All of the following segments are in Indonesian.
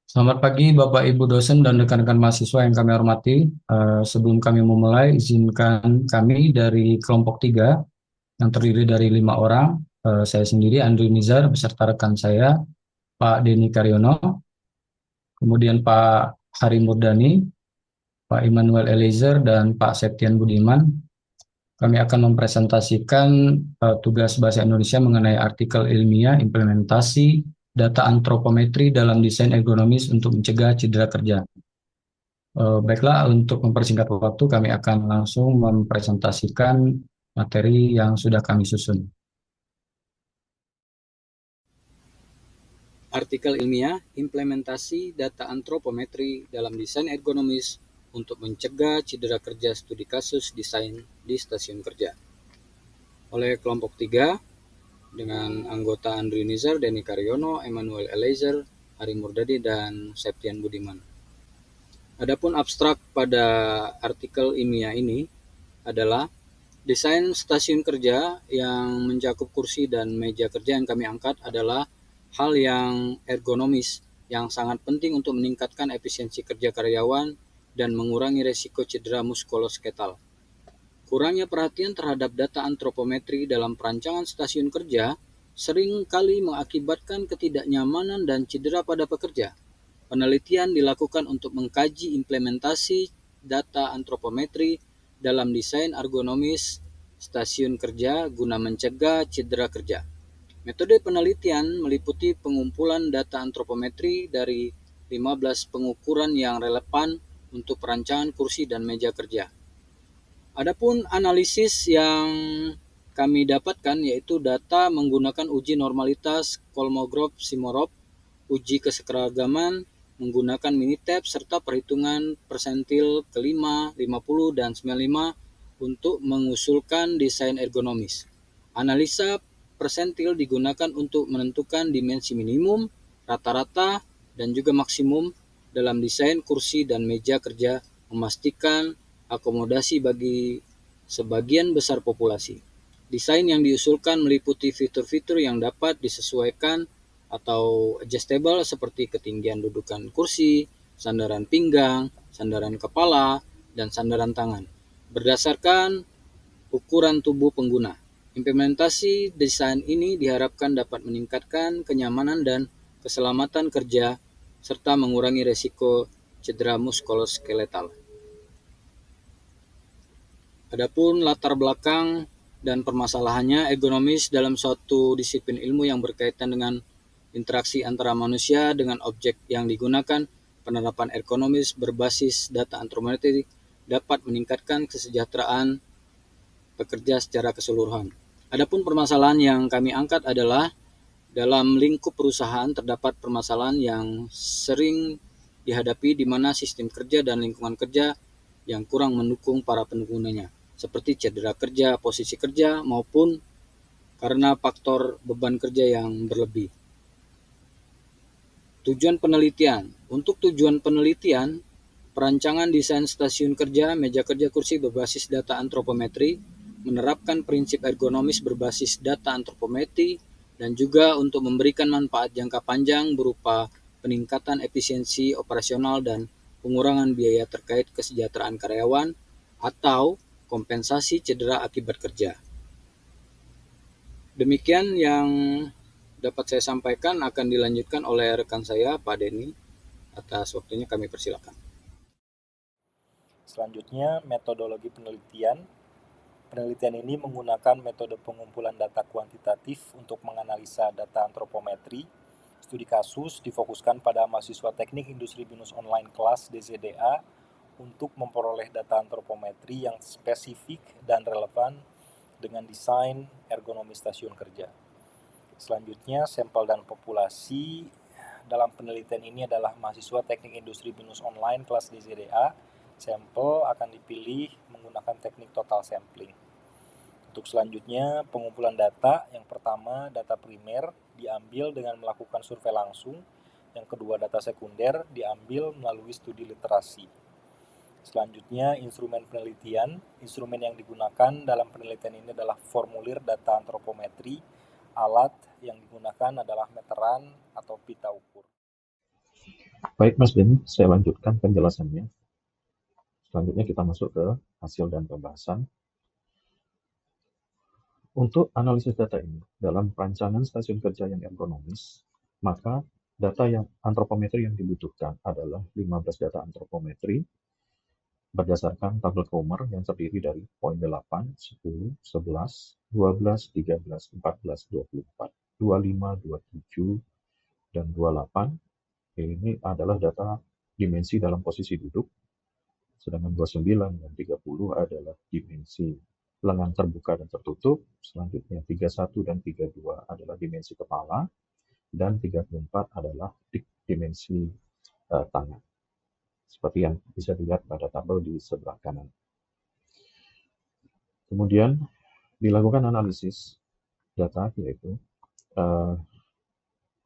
Selamat pagi Bapak Ibu dosen dan rekan-rekan mahasiswa yang kami hormati. Sebelum kami memulai, izinkan kami dari kelompok 3 yang terdiri dari 5 orang. Saya sendiri, Andri Nizar, beserta rekan saya, Pak Denny Karyono, kemudian Pak Hari Murdani, Pak Immanuel Eliezer, dan Pak Septian Budiman. Kami akan mempresentasikan tugas Bahasa Indonesia mengenai artikel ilmiah implementasi data antropometri dalam desain ergonomis untuk mencegah cedera kerja. Baiklah, untuk mempersingkat waktu, kami akan langsung mempresentasikan materi yang sudah kami susun. Artikel ilmiah implementasi data antropometri dalam desain ergonomis untuk mencegah cedera kerja studi kasus desain di stasiun kerja. Oleh kelompok 3 dengan anggota Andri Nizar, Denny Karyono, Emmanuel Eliezer, Hari Murdadi, dan Septian Budiman. Adapun abstrak pada artikel ilmiah ini adalah desain stasiun kerja yang mencakup kursi dan meja kerja yang kami angkat adalah hal yang ergonomis yang sangat penting untuk meningkatkan efisiensi kerja karyawan dan mengurangi resiko cedera muskulosketal. Kurangnya perhatian terhadap data antropometri dalam perancangan stasiun kerja sering kali mengakibatkan ketidaknyamanan dan cedera pada pekerja. Penelitian dilakukan untuk mengkaji implementasi data antropometri dalam desain ergonomis stasiun kerja guna mencegah cedera kerja. Metode penelitian meliputi pengumpulan data antropometri dari 15 pengukuran yang relevan untuk perancangan kursi dan meja kerja. Adapun analisis yang kami dapatkan yaitu data menggunakan uji normalitas Kolmogorov-Simorov, uji keseragaman menggunakan Minitab serta perhitungan persentil kelima, 50 dan 95 untuk mengusulkan desain ergonomis. Analisa persentil digunakan untuk menentukan dimensi minimum, rata-rata, dan juga maksimum dalam desain kursi dan meja kerja, memastikan akomodasi bagi sebagian besar populasi. Desain yang diusulkan meliputi fitur-fitur yang dapat disesuaikan atau adjustable seperti ketinggian dudukan kursi, sandaran pinggang, sandaran kepala, dan sandaran tangan berdasarkan ukuran tubuh pengguna. Implementasi desain ini diharapkan dapat meningkatkan kenyamanan dan keselamatan kerja serta mengurangi resiko cedera muskuloskeletal. Adapun latar belakang dan permasalahannya, ergonomis dalam suatu disiplin ilmu yang berkaitan dengan interaksi antara manusia dengan objek yang digunakan. Penerapan ergonomis berbasis data antropometri dapat meningkatkan kesejahteraan pekerja secara keseluruhan. Adapun permasalahan yang kami angkat adalah dalam lingkup perusahaan terdapat permasalahan yang sering dihadapi di mana sistem kerja dan lingkungan kerja yang kurang mendukung para penggunanya, seperti cedera kerja, posisi kerja, maupun karena faktor beban kerja yang berlebih. Tujuan penelitian. Untuk tujuan penelitian, perancangan desain stasiun kerja, meja kerja kursi berbasis data antropometri, menerapkan prinsip ergonomis berbasis data antropometri, dan juga untuk memberikan manfaat jangka panjang berupa peningkatan efisiensi operasional dan pengurangan biaya terkait kesejahteraan karyawan atau kompensasi cedera akibat kerja. Demikian yang dapat saya sampaikan, akan dilanjutkan oleh rekan saya, Pak Denny. Atas waktunya kami persilakan. Selanjutnya, metodologi penelitian. Penelitian ini menggunakan metode pengumpulan data kuantitatif untuk menganalisa data antropometri. Studi kasus difokuskan pada mahasiswa teknik industri binus online kelas DZDA untuk memperoleh data antropometri yang spesifik dan relevan dengan desain ergonomi stasiun kerja. Selanjutnya, sampel dan populasi dalam penelitian ini adalah mahasiswa teknik industri binus online kelas DZDA. Sampel akan dipilih menggunakan teknik total sampling. Untuk selanjutnya, pengumpulan data. Yang pertama, data primer diambil dengan melakukan survei langsung. Yang kedua, data sekunder diambil melalui studi literasi. Selanjutnya, instrumen penelitian. Instrumen yang digunakan dalam penelitian ini adalah formulir data antropometri. Alat yang digunakan adalah meteran atau pita ukur. Baik Mas Denny, saya lanjutkan penjelasannya. Selanjutnya kita masuk ke hasil dan pembahasan. Untuk analisis data ini, dalam perancangan stasiun kerja yang ergonomis, maka data yang antropometri yang dibutuhkan adalah 15 data antropometri berdasarkan tabel Cromer yang terdiri dari poin 8, 10, 11, 12, 13, 14, 24, 25, 27, dan 28. Ini adalah data dimensi dalam posisi duduk, sedangkan 29 dan 30 adalah dimensi lengan terbuka dan tertutup. Selanjutnya 31 dan 32 adalah dimensi kepala, dan 34 adalah dimensi tangan. Seperti yang bisa dilihat pada tabel di sebelah kanan. Kemudian dilakukan analisis data, yaitu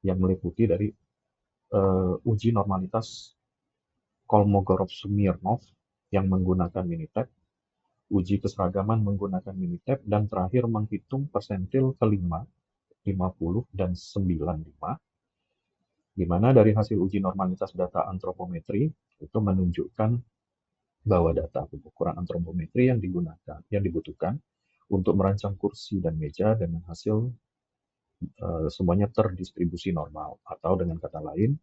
yang meliputi dari uji normalitas Kolmogorov-Smirnov yang menggunakan Minitab, uji keseragaman menggunakan Minitab, dan terakhir menghitung persentil kelima, 50 dan 95, di mana dari hasil uji normalitas data antropometri itu menunjukkan bahwa data pengukuran antropometri yang digunakan, yang dibutuhkan untuk merancang kursi dan meja dengan hasil semuanya terdistribusi normal, atau dengan kata lain,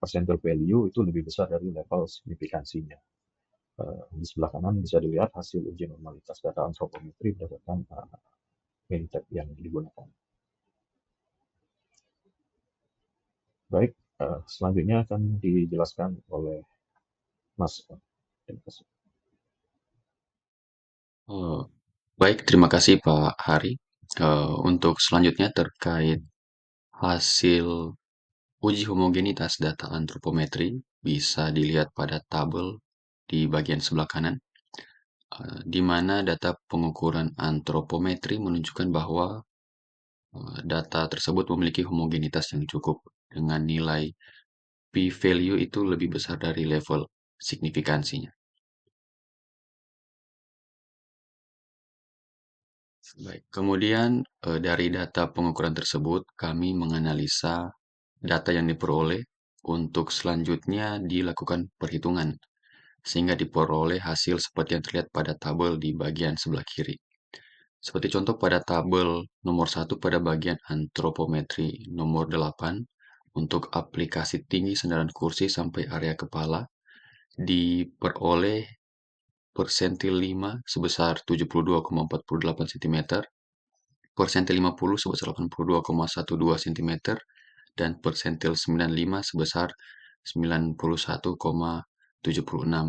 percentage value itu lebih besar dari level signifikansinya. Di sebelah kanan bisa dilihat hasil uji normalitas data antropometri berdasarkan Minitab yang digunakan. Baik, selanjutnya akan dijelaskan oleh Mas. Terima kasih. Baik, terima kasih Pak Hari. Untuk selanjutnya terkait hasil uji homogenitas data antropometri bisa dilihat pada tabel di bagian sebelah kanan, di mana data pengukuran antropometri menunjukkan bahwa data tersebut memiliki homogenitas yang cukup dengan nilai p-value itu lebih besar dari level signifikansinya. Baik, kemudian dari data pengukuran tersebut kami menganalisa data yang diperoleh untuk selanjutnya dilakukan perhitungan sehingga diperoleh hasil seperti yang terlihat pada tabel di bagian sebelah kiri. Seperti contoh pada tabel nomor 1 pada bagian antropometri nomor 8 untuk aplikasi tinggi sandaran kursi sampai area kepala diperoleh persentil 5 sebesar 72,48 cm, persentil 50 sebesar 82,12 cm, dan persentil 95 sebesar 91,76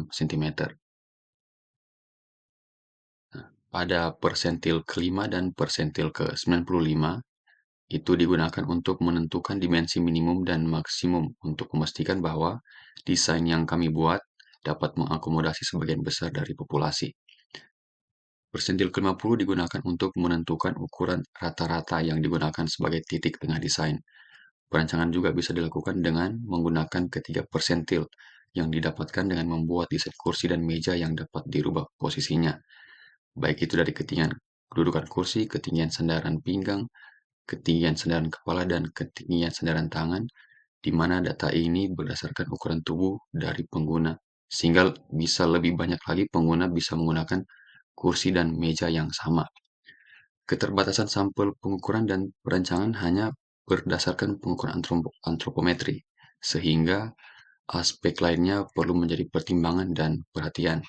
cm. Nah, pada persentil kelima dan persentil ke-95 itu digunakan untuk menentukan dimensi minimum dan maksimum untuk memastikan bahwa desain yang kami buat dapat mengakomodasi sebagian besar dari populasi. Persentil ke-50 digunakan untuk menentukan ukuran rata-rata yang digunakan sebagai titik tengah desain. Perancangan juga bisa dilakukan dengan menggunakan ketiga persentil yang didapatkan dengan membuat desain kursi dan meja yang dapat dirubah posisinya. Baik itu dari ketinggian kedudukan kursi, ketinggian sandaran pinggang, ketinggian sandaran kepala, dan ketinggian sandaran tangan, di mana data ini berdasarkan ukuran tubuh dari pengguna, sehingga bisa lebih banyak lagi pengguna bisa menggunakan kursi dan meja yang sama. Keterbatasan sampel pengukuran dan perancangan hanya berdasarkan pengukuran antropometri, sehingga aspek lainnya perlu menjadi pertimbangan dan perhatian.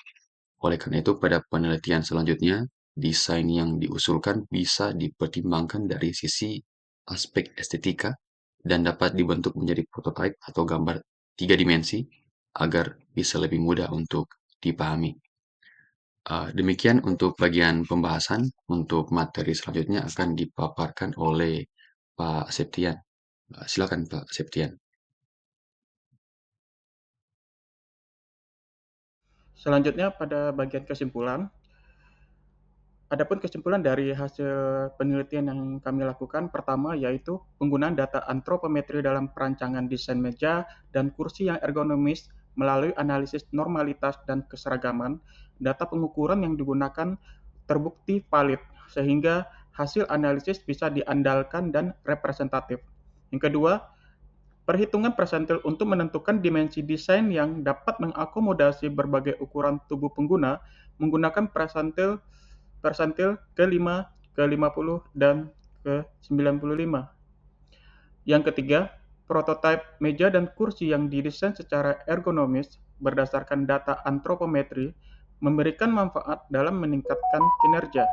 Oleh karena itu, pada penelitian selanjutnya, desain yang diusulkan bisa dipertimbangkan dari sisi aspek estetika dan dapat dibentuk menjadi prototipe atau gambar 3 dimensi agar bisa lebih mudah untuk dipahami. Demikian untuk bagian pembahasan. Untuk materi selanjutnya akan dipaparkan oleh Pak Septian. Silakan Pak Septian. Selanjutnya pada bagian kesimpulan, adapun kesimpulan dari hasil penelitian yang kami lakukan, pertama yaitu penggunaan data antropometri dalam perancangan desain meja dan kursi yang ergonomis melalui analisis normalitas dan keseragaman, data pengukuran yang digunakan terbukti valid, sehingga hasil analisis bisa diandalkan dan representatif. Yang kedua, perhitungan persentil untuk menentukan dimensi desain yang dapat mengakomodasi berbagai ukuran tubuh pengguna menggunakan persentil ke-5, ke-50, dan ke-95. Yang ketiga, prototipe meja dan kursi yang didesain secara ergonomis berdasarkan data antropometri memberikan manfaat dalam meningkatkan kinerja,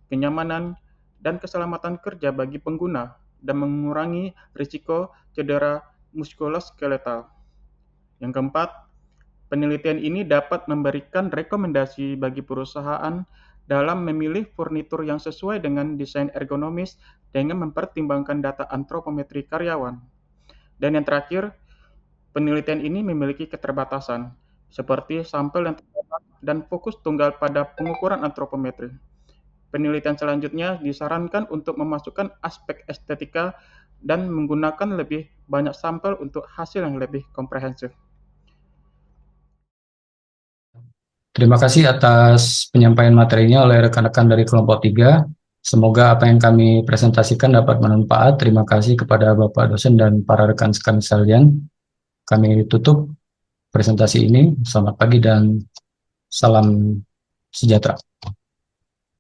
kenyamanan, dan keselamatan kerja bagi pengguna dan mengurangi risiko cedera muskuloskeletal. Yang keempat, penelitian ini dapat memberikan rekomendasi bagi perusahaan dalam memilih furnitur yang sesuai dengan desain ergonomis dengan mempertimbangkan data antropometri karyawan. Dan yang terakhir, penelitian ini memiliki keterbatasan, seperti sampel yang terbatas dan fokus tunggal pada pengukuran antropometri. Penelitian selanjutnya disarankan untuk memasukkan aspek estetika dan menggunakan lebih banyak sampel untuk hasil yang lebih komprehensif. Terima kasih atas penyampaian materinya oleh rekan-rekan dari kelompok 3. Semoga apa yang kami presentasikan dapat bermanfaat. Terima kasih kepada Bapak dosen dan para rekan kami sekalian. Kami tutup presentasi ini. Selamat pagi dan salam sejahtera.